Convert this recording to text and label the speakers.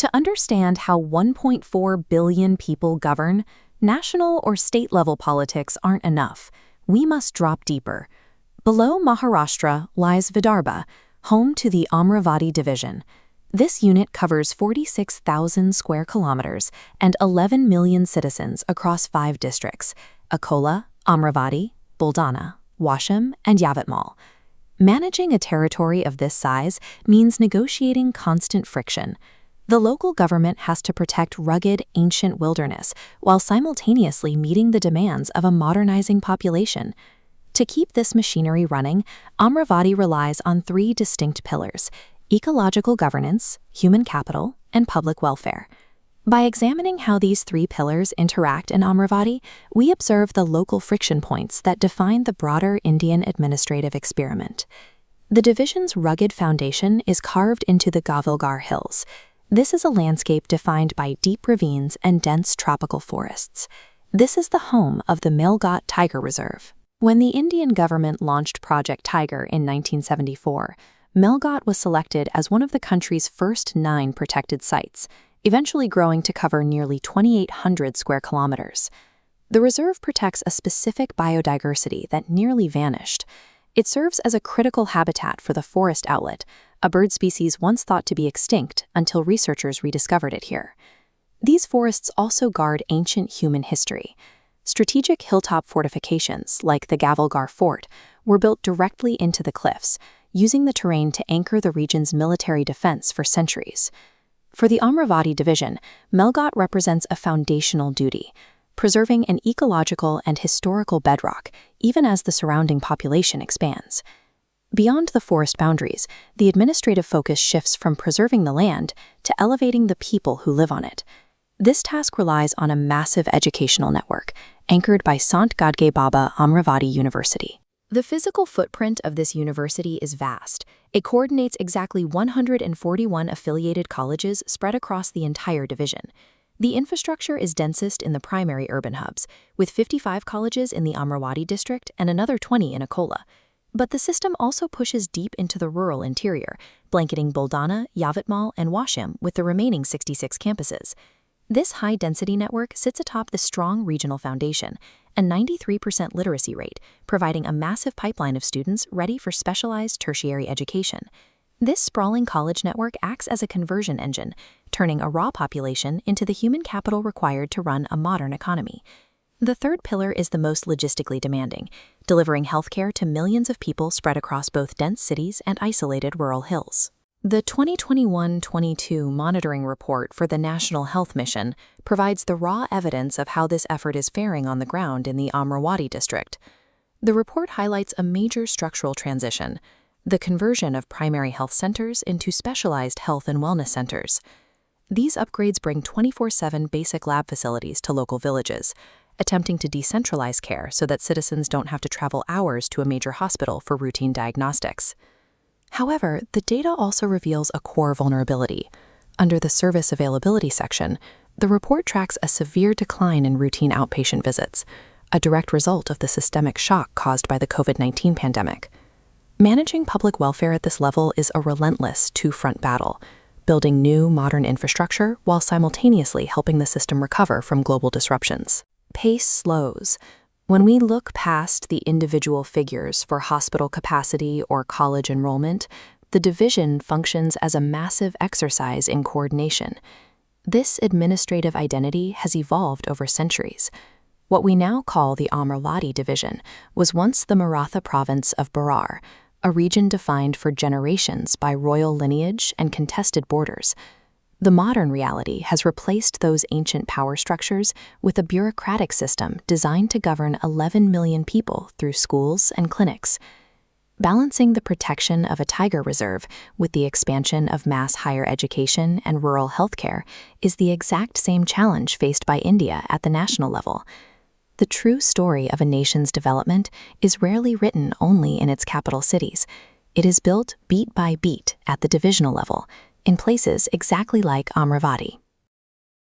Speaker 1: To understand how 1.4 billion people govern, national or state-level politics aren't enough. We must drop deeper. Below Maharashtra lies Vidarbha, home to the Amravati division. This unit covers 46,000 square kilometers and 11 million citizens across 5 districts: Akola, Amravati, Buldana, Washim, and Yavatmal. Managing a territory of this size means negotiating constant friction. The local government has to protect rugged, ancient wilderness while simultaneously meeting the demands of a modernizing population. To keep this machinery running, Amravati relies on 3 distinct pillars: ecological governance, human capital, and public welfare. By examining how these 3 pillars interact in Amravati, we observe the local friction points that define the broader Indian administrative experiment. The division's rugged foundation is carved into the Gavilgar Hills. This is a landscape defined by deep ravines and dense tropical forests. This is the home of the Melghat Tiger Reserve. When the Indian government launched Project Tiger in 1974, Melghat was selected as one of the country's first 9 protected sites, eventually growing to cover nearly 2,800 square kilometers. The reserve protects a specific biodiversity that nearly vanished. It serves as a critical habitat for the forest owlet, a bird species once thought to be extinct until researchers rediscovered it here. These forests also guard ancient human history. Strategic hilltop fortifications, like the Gavilgar Fort, were built directly into the cliffs, using the terrain to anchor the region's military defense for centuries. For the Amravati division, Melghat represents a foundational duty, preserving an ecological and historical bedrock, even as the surrounding population expands. Beyond the forest boundaries, the administrative focus shifts from preserving the land to elevating the people who live on it. This task relies on a massive educational network, anchored by Sant Gadge Baba Amravati University. The physical footprint of this university is vast. It coordinates exactly 141 affiliated colleges spread across the entire division. The infrastructure is densest in the primary urban hubs, with 55 colleges in the Amravati district and another 20 in Akola. But the system also pushes deep into the rural interior, blanketing Buldana, Yavatmal, and Washim with the remaining 66 campuses. This high-density network sits atop the strong regional foundation, a 93% literacy rate, providing a massive pipeline of students ready for specialized tertiary education. This sprawling college network acts as a conversion engine, turning a raw population into the human capital required to run a modern economy. The third pillar is the most logistically demanding, delivering healthcare to millions of people spread across both dense cities and isolated rural hills. The 2021-22 monitoring report for the National Health Mission provides the raw evidence of how this effort is faring on the ground in the Amravati district. The report highlights a major structural transition: the conversion of primary health centers into specialized health and wellness centers. These upgrades bring 24/7 basic lab facilities to local villages, attempting to decentralize care so that citizens don't have to travel hours to a major hospital for routine diagnostics. However, the data also reveals a core vulnerability. Under the service availability section, the report tracks a severe decline in routine outpatient visits, a direct result of the systemic shock caused by the COVID-19 pandemic. Managing public welfare at this level is a relentless 2-front battle, building new, modern infrastructure while simultaneously helping the system recover from global disruptions. Pace slows. When we look past the individual figures for hospital capacity or college enrollment, the division functions as a massive exercise in coordination. This administrative identity has evolved over centuries. What we now call the Amravati division was once the Maratha province of Berar, a region defined for generations by royal lineage and contested borders. The modern reality has replaced those ancient power structures with a bureaucratic system designed to govern 11 million people through schools and clinics. Balancing the protection of a tiger reserve with the expansion of mass higher education and rural healthcare is the exact same challenge faced by India at the national level. The true story of a nation's development is rarely written only in its capital cities. It is built beat by beat at the divisional level, in places exactly like Amravati.